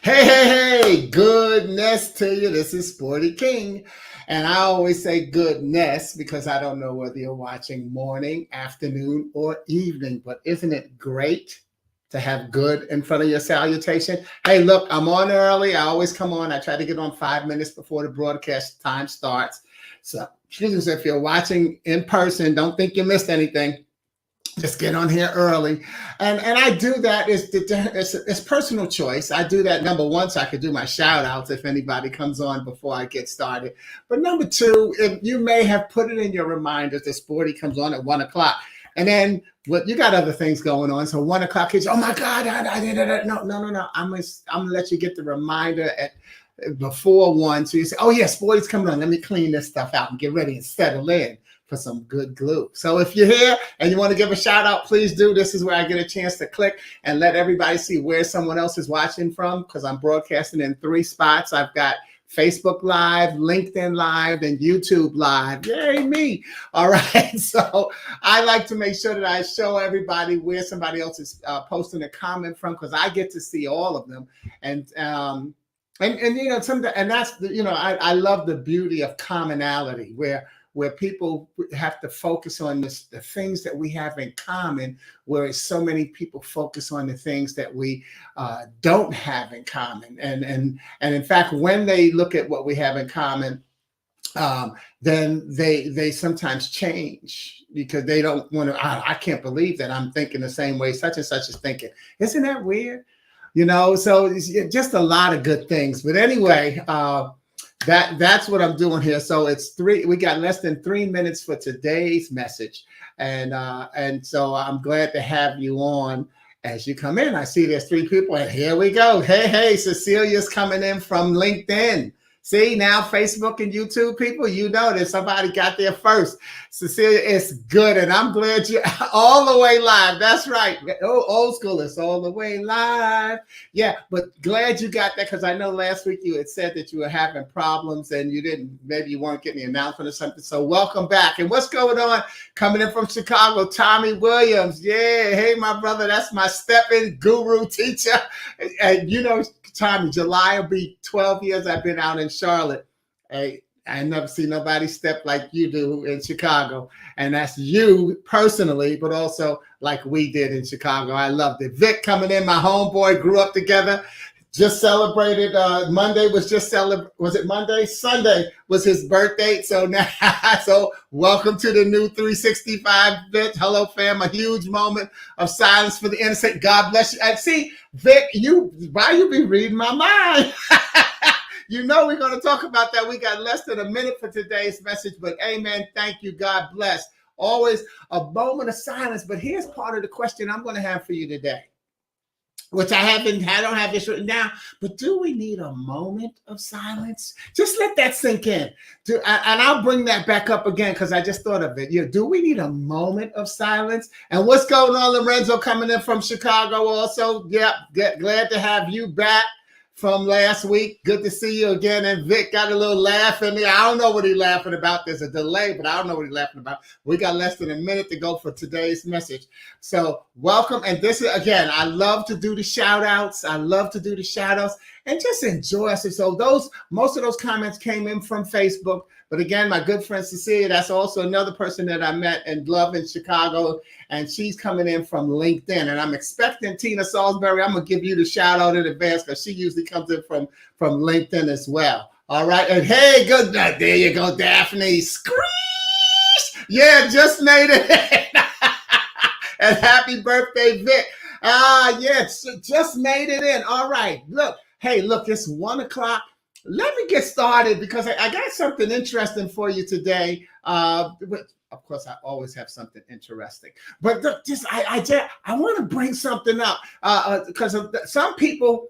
Hey, goodness to you. This is Sporty King. And I always say goodness because I don't know whether you're watching morning, afternoon, or evening. But isn't it great to have good in front of your salutation? Hey, look, I'm on early. I always come on. I try to get on 5 minutes before the broadcast time starts. So, excuse me, if you're watching in person, don't think you missed anything. Just get on here early. And I do that. It's personal choice. I do that, number one, so I could do my shout outs if anybody comes on before I get started. But number two, if you may have put it in your reminders that Sporty comes on at 1 o'clock. And then you got other things going on. So 1 o'clock is, oh my God, I did it. No. I'm gonna let you get the reminder at before 1. So you say, oh yeah, Sporty's coming on. Let me clean this stuff out and get ready and settle in for some good glue. So if you're here and you want to give a shout out, please do. This is where I get a chance to click and let everybody see where someone else is watching from, because I'm broadcasting in 3 spots. I've got Facebook Live, LinkedIn Live, and YouTube Live. Yay, me. All right. So I like to make sure that I show everybody where somebody else is posting a comment from, because I get to see all of them. And you know, and that's, you know, I love the beauty of commonality where people have to focus on the things that we have in common, whereas so many people focus on the things that we don't have in common. And in fact, when they look at what we have in common, then they sometimes change because they don't want to, I can't believe that I'm thinking the same way such and such is thinking. Isn't that weird? You know, so it's just a lot of good things. But anyway, that's what I'm doing here. So it's 3. We got less than 3 minutes for today's message, and so I'm glad to have you on as you come in. I see there's 3 people, and here we go. Hey, Cecilia's coming in from LinkedIn. See, now Facebook and YouTube people, you know that somebody got there first. Cecilia, it's good, and I'm glad you're all the way live. That's right. Oh, old school, it's all the way live. Yeah, but glad you got that, because I know last week you had said that you were having problems and maybe you weren't getting the announcement or something. So welcome back. And what's going on? Coming in from Chicago, Tommy Williams. Yeah, hey, my brother, that's my step-in guru teacher. And you know, Tommy, July will be 12 years I've been out in Charlotte. Hey, I never see nobody step like you do in Chicago. And that's you personally, but also like we did in Chicago. I loved it. Vic coming in, my homeboy, grew up together. Just celebrated, Monday was it Monday? Sunday was his birthday. So now, so welcome to the new 365, Vic. Hello, fam. A huge moment of silence for the innocent. God bless you. And see, Vic, why you be reading my mind? You know we're going to talk about that. We got less than a minute for today's message, but amen. Thank you. God bless. Always a moment of silence. But here's part of the question I'm going to have for you today, which I don't have this written down, but do we need a moment of silence? Just let that sink in. And I'll bring that back up again because I just thought of it. Do we need a moment of silence? And what's going on, Lorenzo, coming in from Chicago also? Yeah, glad to have you back from last week. Good to see you again. And Vic got a little laugh in there. I don't know what he's laughing about. There's a delay, but I don't know what he's laughing about. We got less than a minute to go for today's message. So welcome. And this is, again, I love to do the shout outs. And just enjoy us. So most of those comments came in from Facebook. But again, my good friend Cecilia, that's also another person that I met and love in Chicago. And she's coming in from LinkedIn. And I'm expecting Tina Salisbury. I'm going to give you the shout out in advance because she usually comes in from LinkedIn as well. All right. And hey, good. There you go, Daphne. Screech. Yeah, just made it. And happy birthday, Vic. Yes, just made it in. All right. Look, it's 1 o'clock. Let me get started because I got something interesting for you today. Of course, I always have something interesting, but look, I want to bring something up because some people,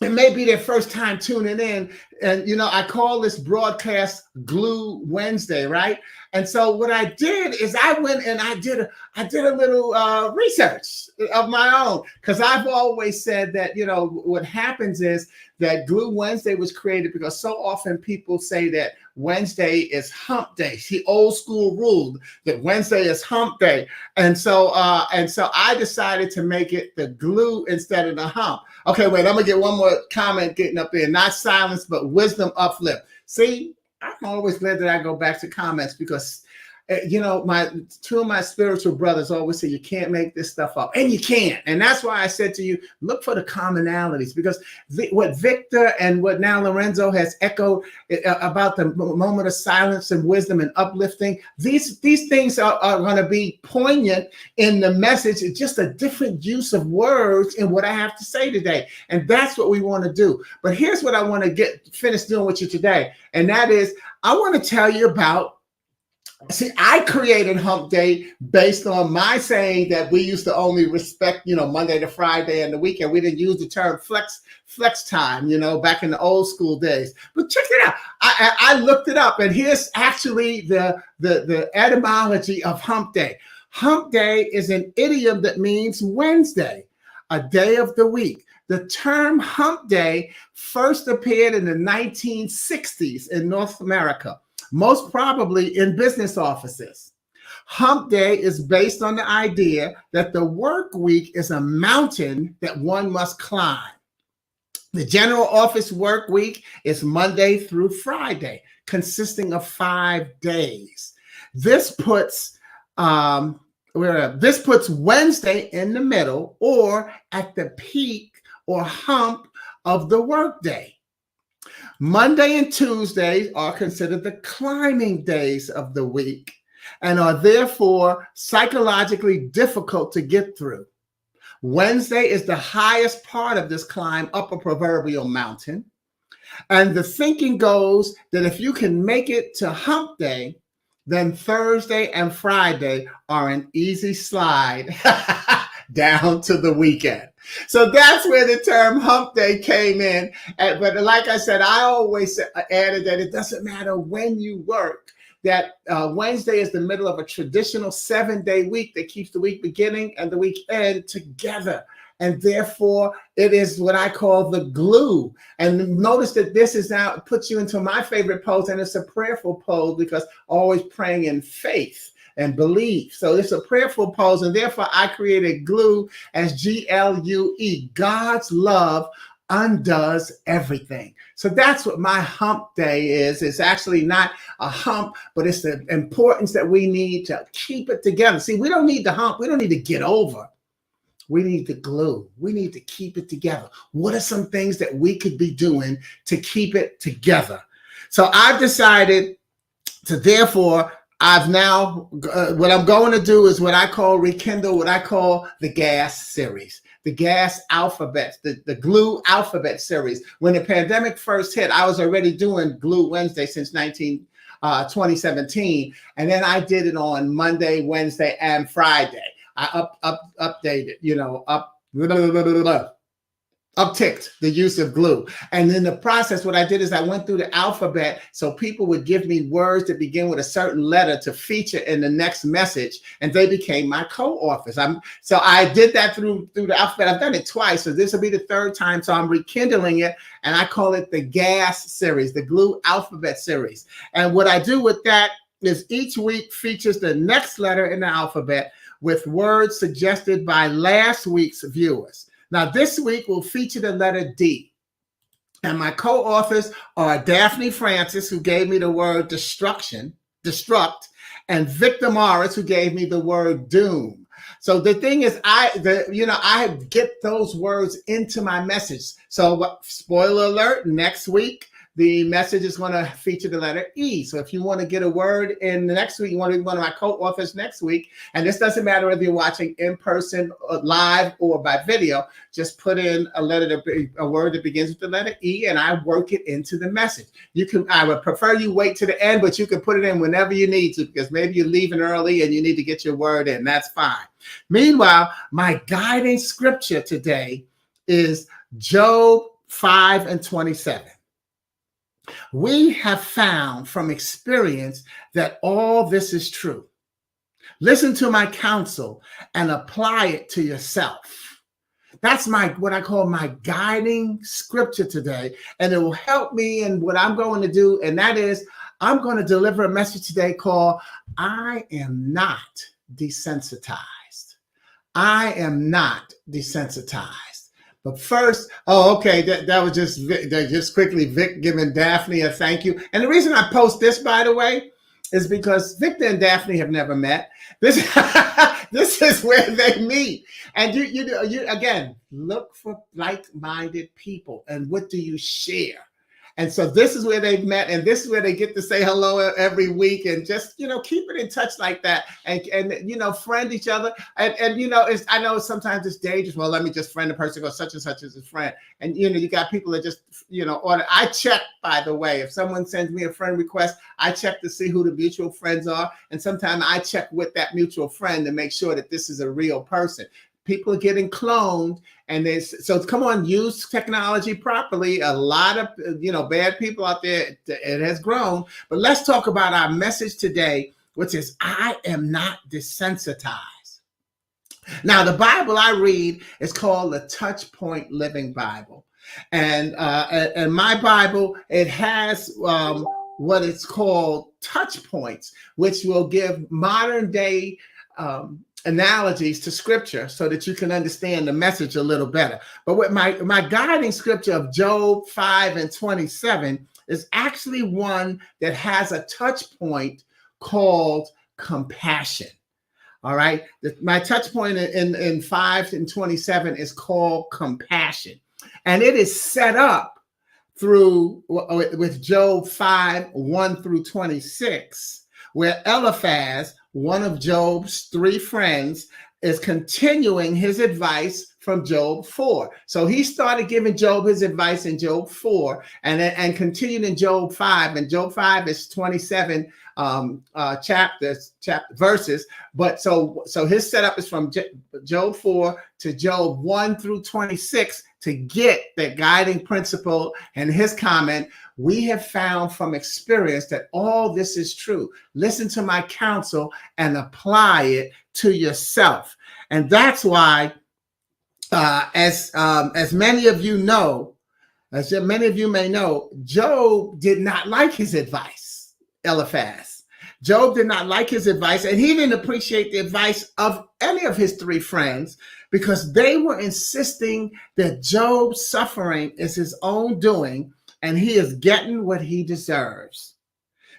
it may be their first time tuning in, and you know, I call this broadcast Glue Wednesday, right? And so what I did is I went and I did a little research of my own, because I've always said that, you know, what happens is that Glue Wednesday was created because so often people say that Wednesday is hump day. See, old school rule that Wednesday is hump day. And so I decided to make it the glue instead of the hump. Okay, wait, I'm gonna get one more comment getting up there. Not silence, but wisdom uplift. See, I'm always glad that I go back to comments because my two of my spiritual brothers always say you can't make this stuff up, and you can't. And that's why I said to you, look for the commonalities, because what Victor and what now Lorenzo has echoed about the moment of silence and wisdom and uplifting, these things are going to be poignant in the message. It's just a different use of words in what I have to say today, and that's what we want to do. But here's what I want to get finished doing with you today, and that is I want to tell you about. See, I created Hump Day based on my saying that we used to only respect, Monday to Friday and the weekend. We didn't use the term flex time, back in the old school days. But check it out. I looked it up, and here's actually the etymology of Hump Day. Hump Day is an idiom that means Wednesday, a day of the week. The term Hump Day first appeared in the 1960s in North America, most probably in business offices. Hump Day is based on the idea that the work week is a mountain that one must climb. The general office work week is Monday through Friday, consisting of 5 days. This puts Wednesday in the middle or at the peak or hump of the workday. Monday and Tuesdays are considered the climbing days of the week and are therefore psychologically difficult to get through. Wednesday is the highest part of this climb up a proverbial mountain. And the thinking goes that if you can make it to Hump Day, then Thursday and Friday are an easy slide down to the weekend. So that's where the term Hump Day came in. But like I said, I always added that it doesn't matter when you work, that Wednesday is the middle of a traditional 7-day week that keeps the week beginning and the week end together. And therefore, it is what I call the glue. And notice that this is now puts you into my favorite pose, and it's a prayerful pose because always praying in faith and belief. So it's a prayerful pose, and therefore I created glue as GLUE. God's love undoes everything. So that's what my Hump Day is. It's actually not a hump, but it's the importance that we need to keep it together. See, we don't need the hump. We don't need to get over. We need the glue. We need to keep it together. What are some things that we could be doing to keep it together? So I've decided to therefore I've now, what I'm going to do is what I call rekindle, what I call the GAS series, the GAS alphabet, the glue alphabet series. When the pandemic first hit, I was already doing Glue Wednesday since 2017. And then I did it on Monday, Wednesday, and Friday. I updated, upticked the use of glue. And in the process, what I did is I went through the alphabet so people would give me words that begin with a certain letter to feature in the next message, and they became my co-authors. So I did that through the alphabet. I've done it twice, so this will be the third time. So I'm rekindling it, and I call it the GAS series, the glue alphabet series. And what I do with that is each week features the next letter in the alphabet with words suggested by last week's viewers. Now, this week will feature the letter D. And my co-authors are Daphne Francis, who gave me the word destruct, and Victor Morris, who gave me the word doom. So the thing is, I get those words into my message. So spoiler alert, next week, the message is going to feature the letter E. So if you want to get a word in the next week, you want to be one of my co-authors next week, and this doesn't matter whether you're watching in person, live, or by video, just put in a word that begins with the letter E, and I work it into the message. I would prefer you wait to the end, but you can put it in whenever you need to, because maybe you're leaving early and you need to get your word in. That's fine. Meanwhile, my guiding scripture today is Job 5:27. We have found from experience that all this is true. Listen to my counsel and apply it to yourself. That's what I call my guiding scripture today. And it will help me in what I'm going to do. And that is I'm going to deliver a message today called I Am Not Desensitized. I am not desensitized. But first, okay, that was just quickly Vic giving Daphne a thank you. And the reason I post this, by the way, is because Victor and Daphne have never met. This this is where they meet. And you again, look for like-minded people. And what do you share? And so this is where they've met, and this is where they get to say hello every week, and just keep it in touch like that, and friend each other, and I know sometimes it's dangerous. Well, let me just friend a person because such and such is a friend, and you got people that just order. I check, by the way, if someone sends me a friend request, I check to see who the mutual friends are, and sometimes I check with that mutual friend to make sure that this is a real person. People are getting cloned, and so come on, use technology properly. A lot of bad people out there. It has grown, but let's talk about our message today, which is I am not desensitized. Now, the Bible I read is called the Touch Point Living Bible, and my Bible, it has what it's called touch points, which will give modern day analogies to scripture so that you can understand the message a little better. But with my guiding scripture of Job 5:27 is actually one that has a touch point called compassion. All right. My touch point in 5:27 is called compassion. And it is set up with Job 5:1-26, where Eliphaz, one of Job's three friends, is continuing his advice from Job 4. So he started giving Job his advice in Job 4 and continued in Job 5. And Job 5 is 27 verses. But so his setup is from Job 4 to Job 1-26 to get the guiding principle. And his comment, we have found from experience that all this is true. Listen to my counsel and apply it to yourself. And that's why, as many of you know, as many of you may know, Job did not like his advice, Eliphaz. Job did not like his advice, and he didn't appreciate the advice of any of his three friends because they were insisting that Job's suffering is his own doing and he is getting what he deserves.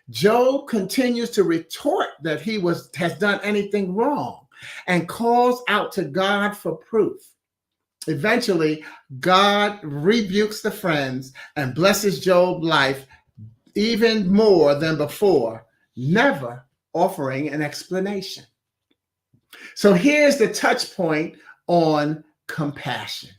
Job continues to retort that he has done anything wrong and calls out to God for proof. Eventually, God rebukes the friends and blesses Job's life even more than before, never offering an explanation. So here's the touch point on compassion.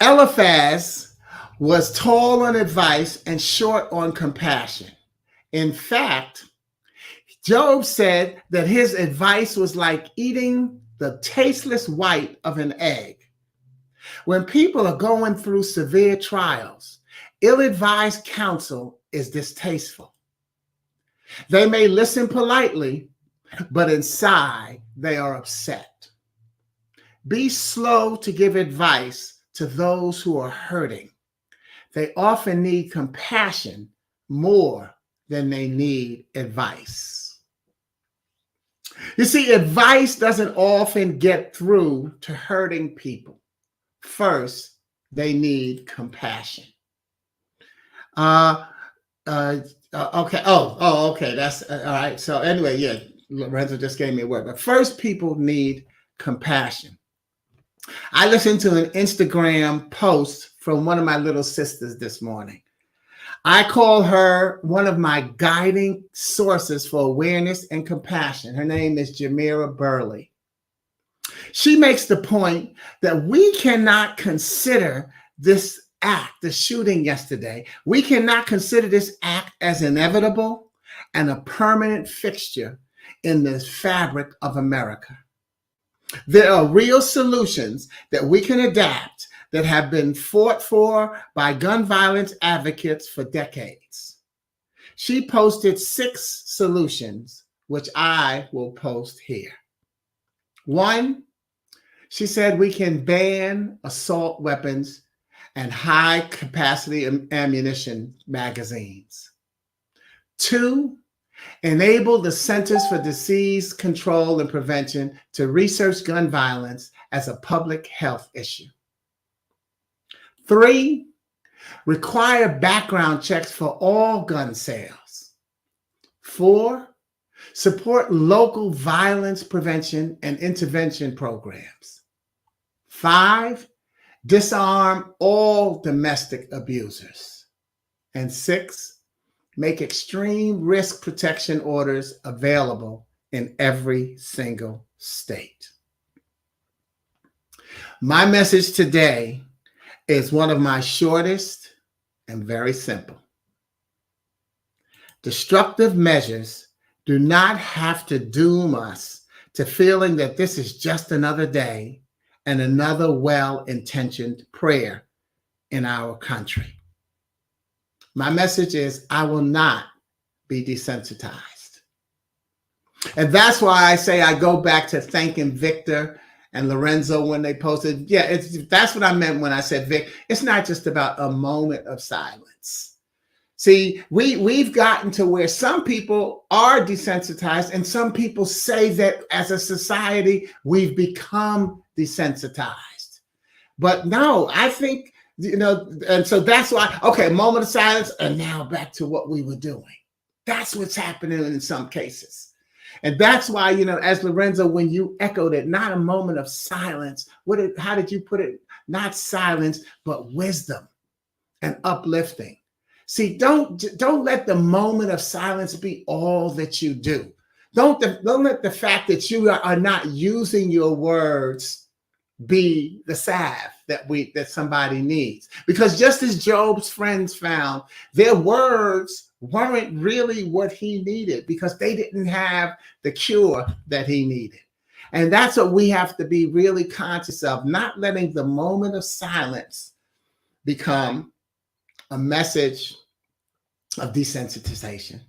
Eliphaz was tall on advice and short on compassion. In fact, Job said that his advice was like eating the tasteless white of an egg. When people are going through severe trials, ill-advised counsel is distasteful. They may listen politely, but inside they are upset. Be slow to give advice to those who are hurting. They often need compassion more than they need advice. You see, advice doesn't often get through to hurting people. First, they need compassion. Okay. Okay. That's all right. So anyway, yeah, Lorenzo just gave me a word. But first, people need compassion. I listened to an Instagram post from one of my little sisters this morning. I call her one of my guiding sources for awareness and compassion. Her name is Jamira Burley. She makes the point that we cannot consider this act, the shooting yesterday, we cannot consider this act as inevitable and a permanent fixture in the fabric of America. There are real solutions that we can adapt that have been fought for by gun violence advocates for decades. She posted 6 solutions, which I will post here. 1, she said we can ban assault weapons and high-capacity ammunition magazines. 2, enable the Centers for Disease Control and Prevention to research gun violence as a public health issue. 3, require background checks for all gun sales. 4, support local violence prevention and intervention programs. 5, disarm all domestic abusers. And 6, make extreme risk protection orders available in every single state. My message today is one of my shortest and very simple. Destructive measures do not have to doom us to feeling that this is just another day and another well-intentioned prayer in our country. My message is, I will not be desensitized. And that's why I say I go back to thanking Victor and Lorenzo when they posted. Yeah, that's what I meant when I said, Vic, it's not just about a moment of silence. See, we've gotten to where some people are desensitized and some people say that as a society, we've become desensitized. But no, I think, and so that's why, okay, moment of silence, and now back to what we were doing. That's what's happening in some cases. And that's why, as Lorenzo, when you echoed it, not a moment of silence, how did you put it? Not silence, but wisdom and uplifting. See, don't let the moment of silence be all that you do. Don't let the fact that you are not using your words be the salve that somebody needs. Because just as Job's friends found, their words weren't really what he needed because they didn't have the cure that he needed. And that's what we have to be really conscious of, not letting the moment of silence become a message of desensitization.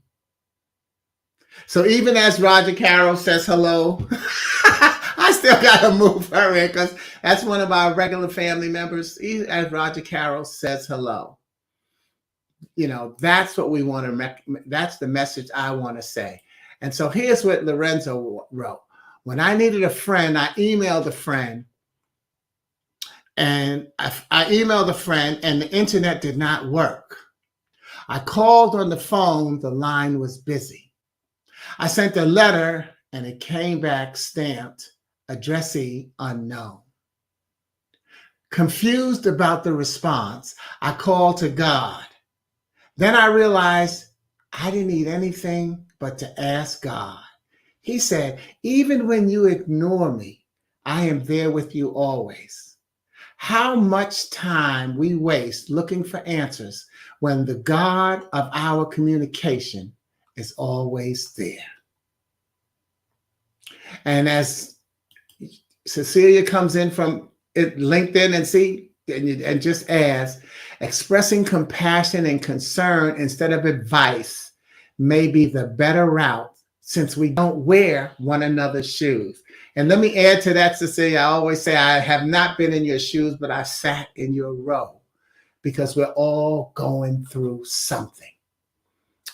So even as Roger Carroll says hello, I still got to move her in because that's one of our regular family members. As Roger Carroll says hello, that's what we want to, that's the message I want to say. And so here's what Lorenzo wrote. When I needed a friend, I emailed a friend. And I emailed a friend and the internet did not work. I called on the phone, the line was busy. I sent a letter and it came back stamped, addressee unknown. Confused about the response, I called to God. Then I realized I didn't need anything but to ask God. He said, even when you ignore me, I am there with you always. How much time we waste looking for answers when the God of our communication is always there. And as Cecilia comes in from LinkedIn and just adds, expressing compassion and concern instead of advice may be the better route since we don't wear one another's shoes. And let me add to that, Cecilia, I always say I have not been in your shoes, but I sat in your row because we're all going through something.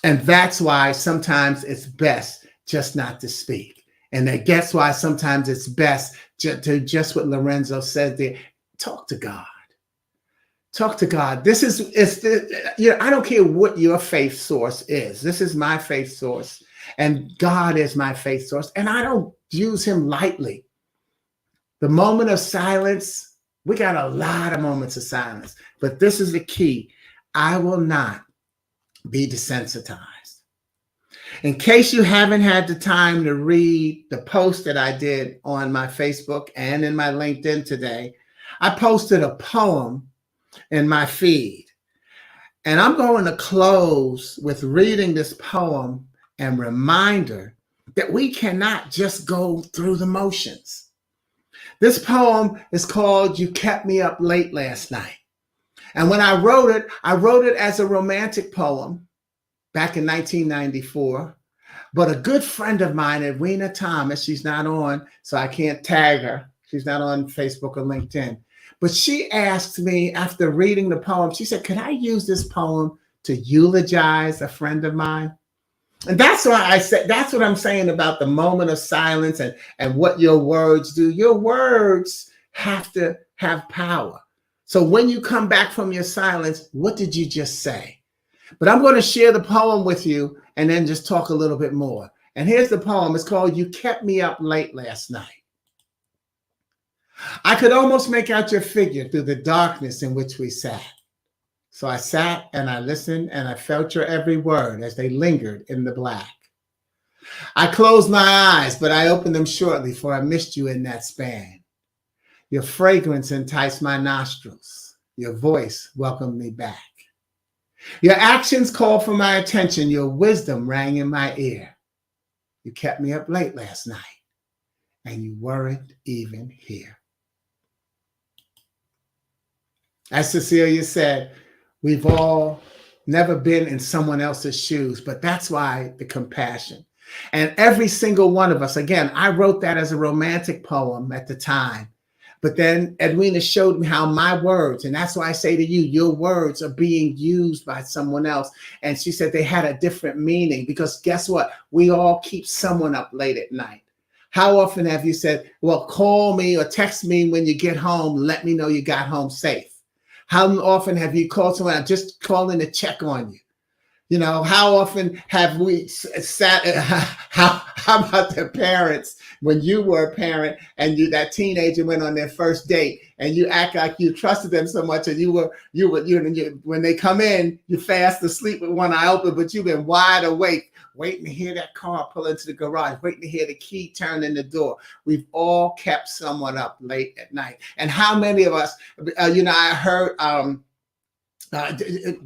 And that's why sometimes it's best just not to speak. And that's why sometimes it's best to just what Lorenzo said there, talk to God. Talk to God. I don't care what your faith source is. This is my faith source. And God is my faith source. And I don't use him lightly. The moment of silence, we got a lot of moments of silence. But this is the key. I will not be desensitized. In case you haven't had the time to read the post that I did on my Facebook and in my LinkedIn today, I posted a poem in my feed. And I'm going to close with reading this poem and reminder that we cannot just go through the motions. This poem is called You Kept Me Up Late Last Night. And when I wrote it as a romantic poem back in 1994. But a good friend of mine, Edwina Thomas, she's not on, so I can't tag her. She's not on Facebook or LinkedIn. But she asked me after reading the poem, she said, could I use this poem to eulogize a friend of mine? And that's why I said, that's what I'm saying about the moment of silence and what your words do. Your words have to have power. So when you come back from your silence, what did you just say? But I'm going to share the poem with you and then just talk a little bit more. And here's the poem. It's called You Kept Me Up Late Last Night. I could almost make out your figure through the darkness in which we sat. So I sat and I listened and I felt your every word as they lingered in the black. I closed my eyes, but I opened them shortly, for I missed you in that span. Your fragrance enticed my nostrils. Your voice welcomed me back. Your actions called for my attention. Your wisdom rang in my ear. You kept me up late last night, and you weren't even here. As Cecilia said, we've all never been in someone else's shoes, but that's why the compassion. And every single one of us, again, I wrote that as a romantic poem at the time, but then Edwina showed me how my words, and that's why I say to you, your words are being used by someone else. And she said they had a different meaning, because guess what? We all keep someone up late at night. How often have you said, well, call me or text me when you get home, let me know you got home safe? How often have you called someone, I'm just calling to check on you? You know, how often have we sat, how about the parents, when you were a parent and that teenager went on their first date and you act like you trusted them so much, and when they come in, you're fast asleep with one eye open, but you've been wide awake, waiting to hear that car pull into the garage, waiting to hear the key turn in the door. We've all kept someone up late at night. And how many of us, I heard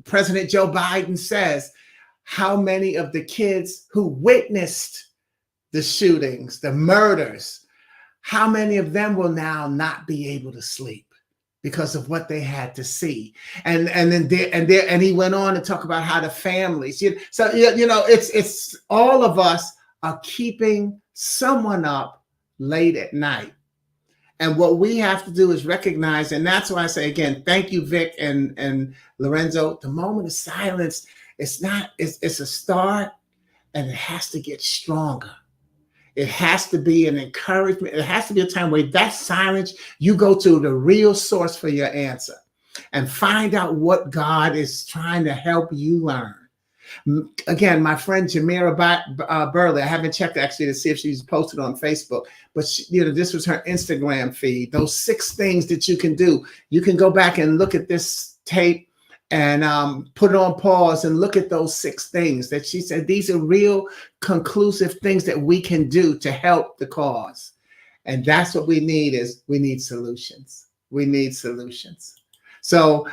President Joe Biden says, how many of the kids who witnessed the shootings, the murders, how many of them will now not be able to sleep because of what they had to see? And he went on to talk about how the families. So it's all of us are keeping someone up late at night. And what we have to do is recognize, and that's why I say again, thank you, Vic and Lorenzo. The moment of silence, it's a start, and it has to get stronger. It has to be an encouragement. It has to be a time where that silence, you go to the real source for your answer and find out what God is trying to help you learn. Again, my friend Jamira Burley, I haven't checked actually to see if she's posted on Facebook, but this was her Instagram feed. Those 6 things that you can do. You can go back and look at this tape and put it on pause and look at those 6 things that she said. These are real conclusive things that we can do to help the cause. And that's what we need we need solutions. We need solutions. So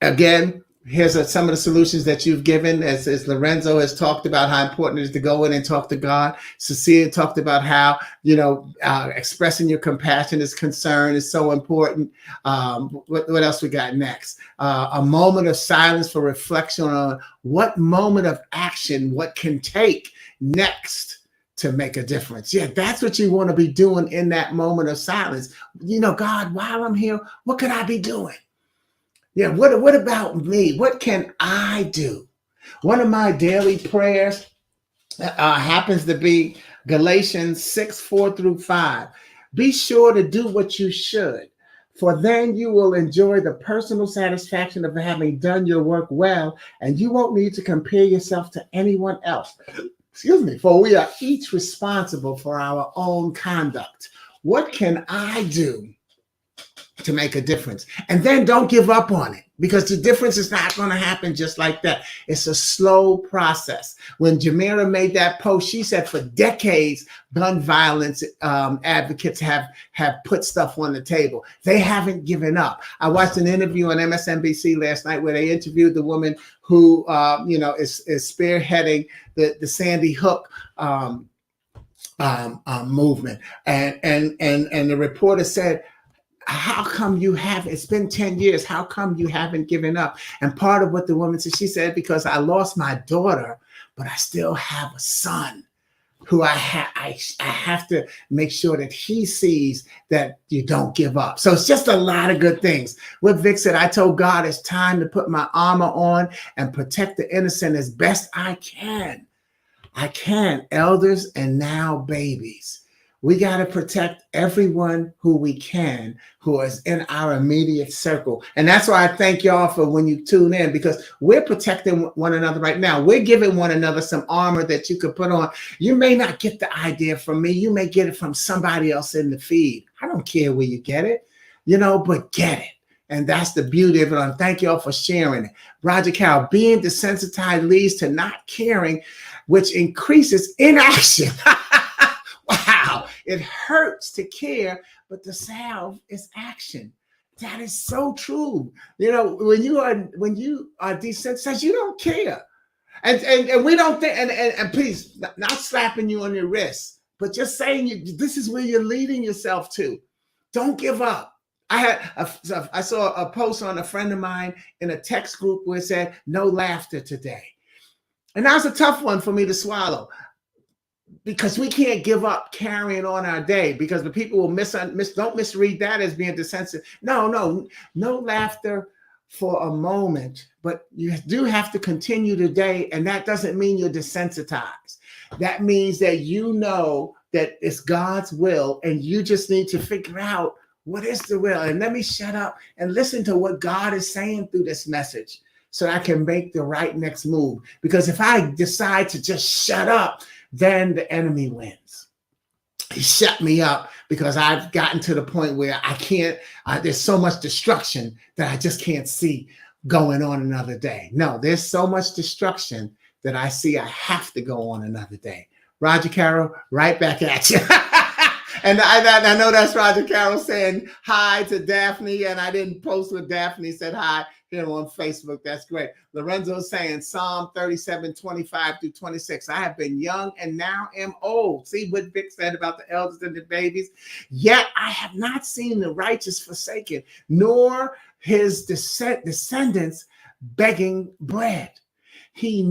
again, here's some of the solutions that you've given, as Lorenzo has talked about how important it is to go in and talk to God. Cecilia talked about how, expressing your compassion is concern is so important. What else we got next? A moment of silence for reflection on what moment of action, what can take next to make a difference. Yeah, that's what you want to be doing in that moment of silence. God, while I'm here, what could I be doing? Yeah, what about me? What can I do? One of my daily prayers happens to be Galatians 6:4-5. Be sure to do what you should, for then you will enjoy the personal satisfaction of having done your work well, and you won't need to compare yourself to anyone else. For we are each responsible for our own conduct. What can I do to make a difference? And then don't give up on it, because the difference is not going to happen just like that. It's a slow process. When Jamira made that post, she said for decades, gun violence advocates have put stuff on the table. They haven't given up. I watched an interview on MSNBC last night where they interviewed the woman who, is spearheading the Sandy Hook movement. And the reporter said, how come it's been 10 years, how come you haven't given up? And part of what the woman said, she said, because I lost my daughter, but I still have a son. who I have to make sure that he sees that you don't give up. So it's just a lot of good things. What Vic said, I told God it's time to put my armor on and protect the innocent as best I can. Elders and now babies. We got to protect everyone who we can, who is in our immediate circle. And that's why I thank y'all for when you tune in, because we're protecting one another right now. We're giving one another some armor that you could put on. You may not get the idea from me. You may get it from somebody else in the feed. I don't care where you get it, but get it. And that's the beauty of it. And thank y'all for sharing it. Roger Carroll, being desensitized leads to not caring, which increases inaction. Wow, it hurts to care, but the salve is action. That is so true. When you are desensitized, you don't care, and we don't think. And please, not slapping you on your wrist, but just saying this is where you're leading yourself to. Don't give up. I saw a post on a friend of mine in a text group where it said no laughter today, and that was a tough one for me to swallow. Because we can't give up carrying on our day, because the people will don't misread that as being desensitive. No laughter for a moment, but you do have to continue today, and that doesn't mean you're desensitized. That means that that it's God's will, and you just need to figure out what is the will. And let me shut up and listen to what God is saying through this message so I can make the right next move. Because if I decide to just shut up, then the enemy wins. He shut me up because I've gotten to the point where I can't, there's so much destruction that I just can't see going on another day. No, there's so much destruction that I see I have to go on another day. Roger Carroll, right back at you. And I know that's Roger Carroll saying hi to Daphne, and I didn't post what Daphne said hi here on Facebook. That's great. Lorenzo saying Psalm 37, 25 through 26. I have been young and now am old. See what Vic said about the elders and the babies. Yet I have not seen the righteous forsaken, nor his descendants begging bread. He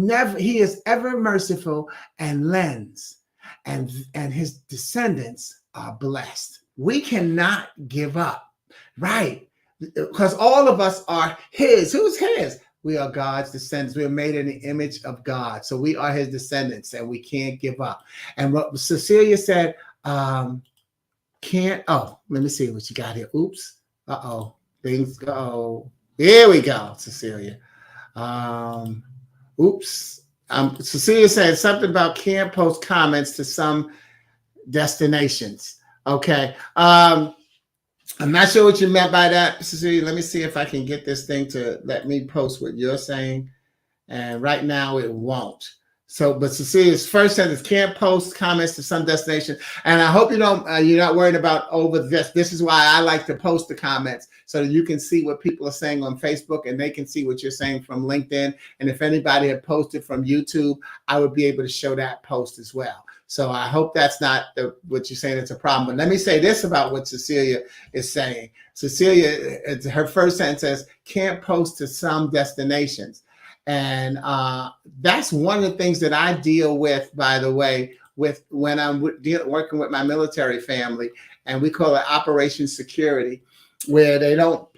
is ever merciful and lends, and his descendants are blessed. We cannot give up, right? Because all of us are his. Who's his? We are God's descendants. We are made in the image of God. So we are his descendants, and we can't give up. And what Cecilia said, let me see what you got here. Oops. Things go. Here we go, Cecilia. Cecilia said something about can't post comments to some destinations. Okay. I'm not sure what you meant by that, Cecilia. Let me see if I can get this thing to let me post what you're saying. And right now it won't. So, but Cecilia's first sentence, can't post comments to some destination. And I hope you're not worried about over this. This is why I like to post the comments so that you can see what people are saying on Facebook, and they can see what you're saying from LinkedIn. And if anybody had posted from YouTube, I would be able to show that post as well. So I hope that's not what you're saying. It's a problem. But let me say this about what Cecilia is saying. Cecilia, her first sentence says, can't post to some destinations. And that's one of the things that I deal with, by the way, with when I'm working with my military family, and we call it Operation Security, where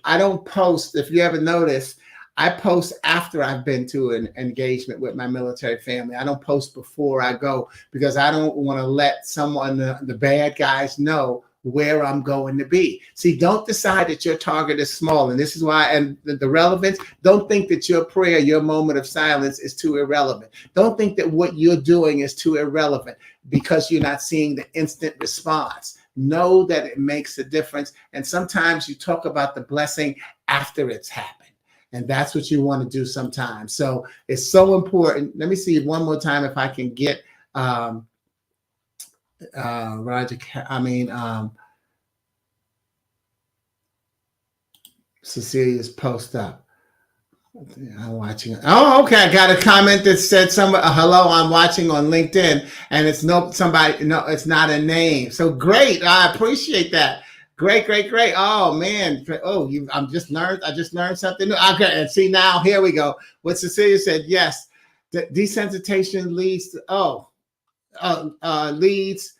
I don't post. If you ever notice, I post after I've been to an engagement with my military family. I don't post before I go, because I don't want to let someone, the bad guys, know where I'm going to be. See, don't decide that your target is small. And this is why, and the relevance, don't think that your prayer, your moment of silence is too irrelevant. Don't think that what you're doing is too irrelevant because you're not seeing the instant response. Know that it makes a difference. And sometimes you talk about the blessing after it's happened. And that's what you want to do sometimes. So it's so important. Let me see one more time if I can get Cecilia's post up. I'm watching. Oh, okay. I got a comment that said hello, I'm watching on LinkedIn, and it's it's not a name. So great. I appreciate that. Great. Oh man. I just learned something new. Okay. And see, now here we go. What Cecilia said. Yes. Desensitization leads to, leads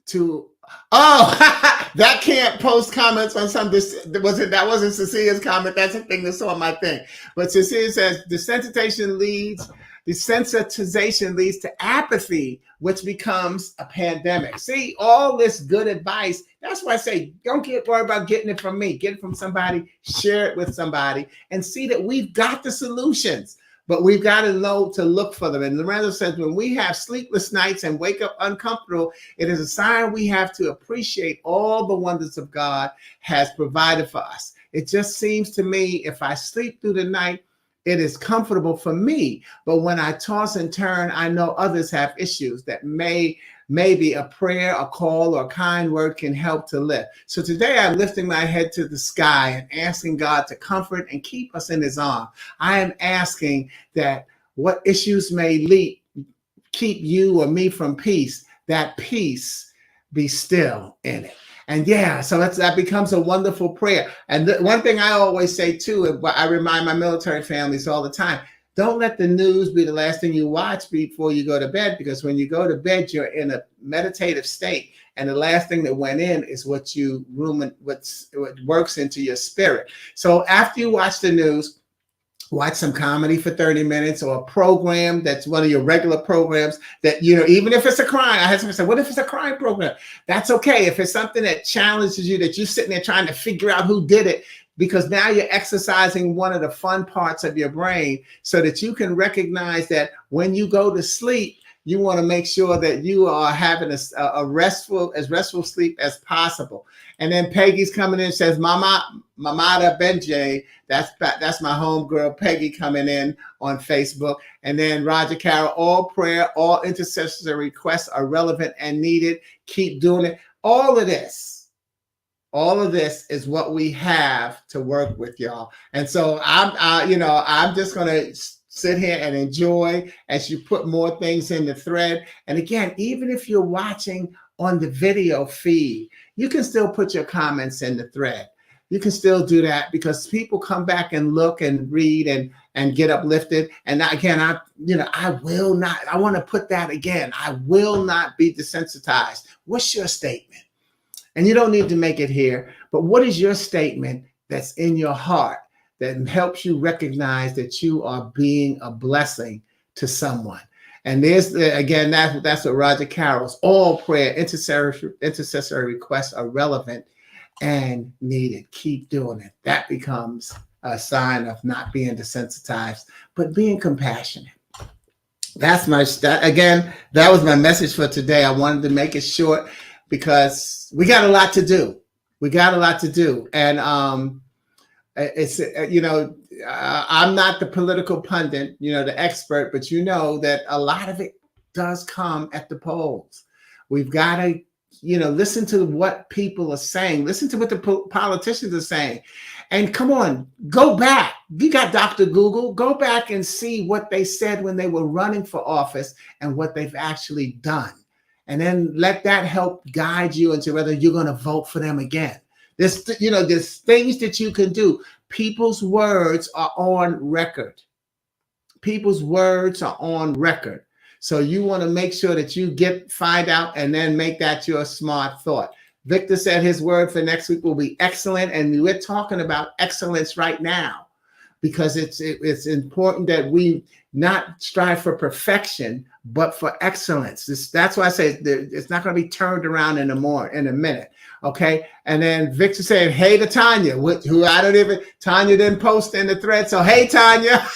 to, oh, that can't post comments on something. That wasn't Cecilia's comment. That's a thing that's on my thing. But Cecilia says desensitization leads to apathy, which becomes a pandemic. See, all this good advice. That's why I say, don't worry about getting it from me. Get it from somebody, share it with somebody, and see that we've got the solutions. But we've got to know to look for them. And Lorenzo says, when we have sleepless nights and wake up uncomfortable, it is a sign we have to appreciate all the wonders of God has provided for us. It just seems to me, if I sleep through the night, it is comfortable for me. But when I toss and turn, I know others have issues that maybe a prayer, a call, or a kind word can help to lift. So today I'm lifting my head to the sky and asking God to comfort and keep us in his arm. I am asking that what issues may keep you or me from peace, that peace be still in it. And yeah, so that becomes a wonderful prayer. And one thing I always say too, I remind my military families all the time, don't let the news be the last thing you watch before you go to bed, because when you go to bed, you're in a meditative state. And the last thing that went in is what works into your spirit. So after you watch the news, watch some comedy for 30 minutes or a program that's one of your regular programs that, even if it's a crime, I had someone say, what if it's a crime program? That's okay. If it's something that challenges you, that you're sitting there trying to figure out who did it, because now you're exercising one of the fun parts of your brain so that you can recognize that when you go to sleep, you want to make sure that you are having a restful sleep as possible. And then Peggy's coming in and says, Mamada Benjay, that's my homegirl Peggy coming in on Facebook. And then Roger Carroll, all prayer, all intercessory requests are relevant and needed. Keep doing it. All of this is what we have to work with, y'all. And so I'm just going to sit here and enjoy as you put more things in the thread. And again, even if you're watching on the video feed, you can still put your comments in the thread. You can still do that, because people come back and look and read and get uplifted. And again, I want to put that again. I will not be desensitized. What's your statement? And you don't need to make it here, but what is your statement that's in your heart that helps you recognize that you are being a blessing to someone? And that's what Roger Carroll's all prayer, intercessory requests are relevant and needed. Keep doing it. That becomes a sign of not being desensitized, but being compassionate. That was my message for today. I wanted to make it short because we got a lot to do. And I'm not the political pundit, the expert, but that a lot of it does come at the polls. We've got to, listen to what people are saying, listen to what the politicians are saying. And come on, go back. You got Dr. Google, go back and see what they said when they were running for office and what they've actually done. And then let that help guide you into whether you're going to vote for them again. There's things that you can do. People's words are on record. So you want to make sure that you find out and then make that your smart thought. Victor said his word for next week will be excellent. And we're talking about excellence right now, because it's important that we not strive for perfection, but for excellence. That's why I say it's not going to be turned around in a minute. Okay. And then Victor said, hey to Tanya, Tanya didn't post in the thread. So, hey, Tanya.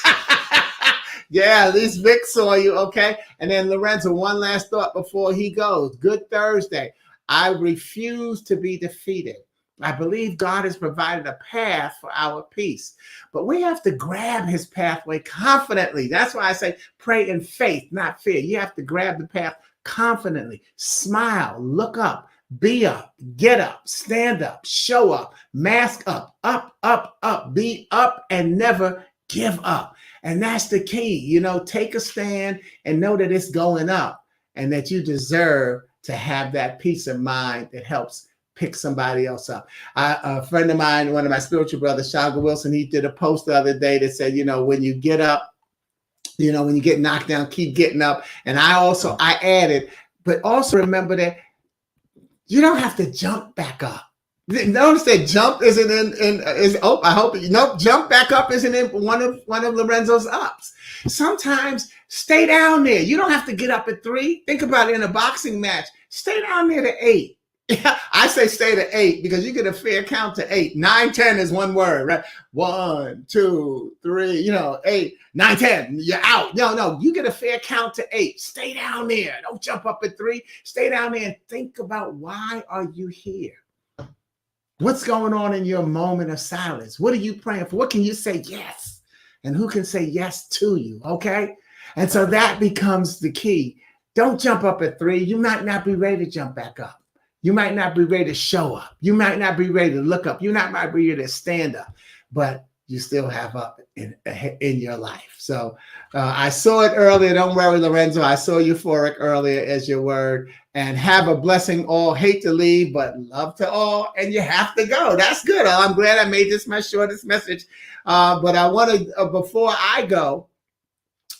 Yeah, at least Vic saw you. Okay. And then Lorenzo, one last thought before he goes. Good Thursday. I refuse to be defeated. I believe God has provided a path for our peace, but we have to grab his pathway confidently. That's why I say pray in faith, not fear. You have to grab the path confidently. Smile, look up, be up, get up, stand up, show up, mask up, be up, and never give up. And that's the key. Take a stand and know that it's going up and that you deserve to have that peace of mind that helps pick somebody else up. A friend of mine, one of my spiritual brothers, Shaga Wilson, he did a post the other day that said, when you get up, when you get knocked down, keep getting up. And I added, But also remember that you don't have to jump back up. Notice that jump isn't I hope nope, jump back up isn't in one of Lorenzo's ups. Sometimes stay down there. You don't have to get up at 3. Think about it in a boxing match. Stay down there to 8. I say stay to 8 because you get a fair count to 8. 9, 10 is one word, right? 1, 2, 3, 8, 9, 10. You're out. No, you get a fair count to 8. Stay down there. Don't jump up at 3. Stay down there and think about, why are you here? What's going on in your moment of silence? What are you praying for? What can you say yes? And who can say yes to you? Okay. And so that becomes the key. Don't jump up at 3. You might not be ready to jump back up. You might not be ready to show up. You might not be ready to look up. You might be ready to stand up, but you still have up in your life. So I saw it earlier. Don't worry, Lorenzo. I saw euphoric earlier as your word. And have a blessing all. Hate to leave, but love to all. And you have to go. That's good. I'm glad I made this my shortest message. But I want to, before I go,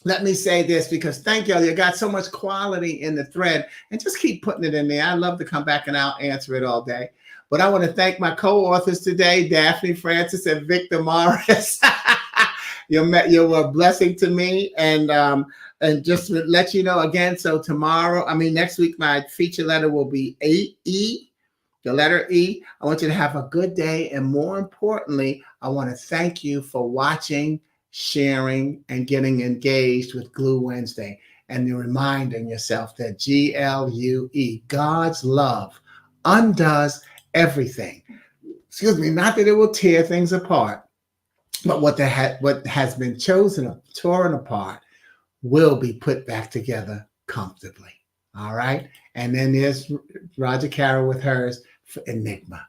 let me say this, because thank you. You got so much quality in the thread, and just keep putting it in there. I love to come back and I'll answer it all day. But I want to thank my co-authors today, Daphne Francis and Victor Morris. You're a blessing to me. And just to let you know again, so next week, my feature letter will be E, the letter E. I want you to have a good day. And more importantly, I want to thank you for watching, sharing, and getting engaged with Glue Wednesday. And you're reminding yourself that GLUE, God's love, undoes everything. Not that it will tear things apart, but what has been torn apart will be put back together comfortably. All right. And then there's Roger Carroll with hers for Enigma.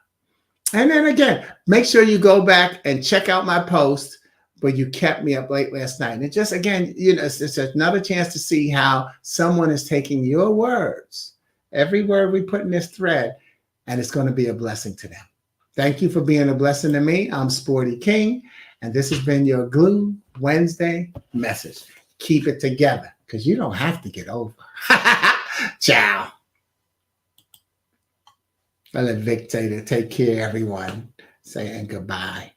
And then again, make sure you go back and check out my post, but you kept me up late last night. And just again, it's another chance to see how someone is taking your words, every word we put in this thread, and it's going to be a blessing to them. Thank you for being a blessing to me. I'm Sporty King, and this has been your Glue Wednesday message. Keep it together, because you don't have to get over. Ciao. I let Vic say to take care, everyone, saying goodbye.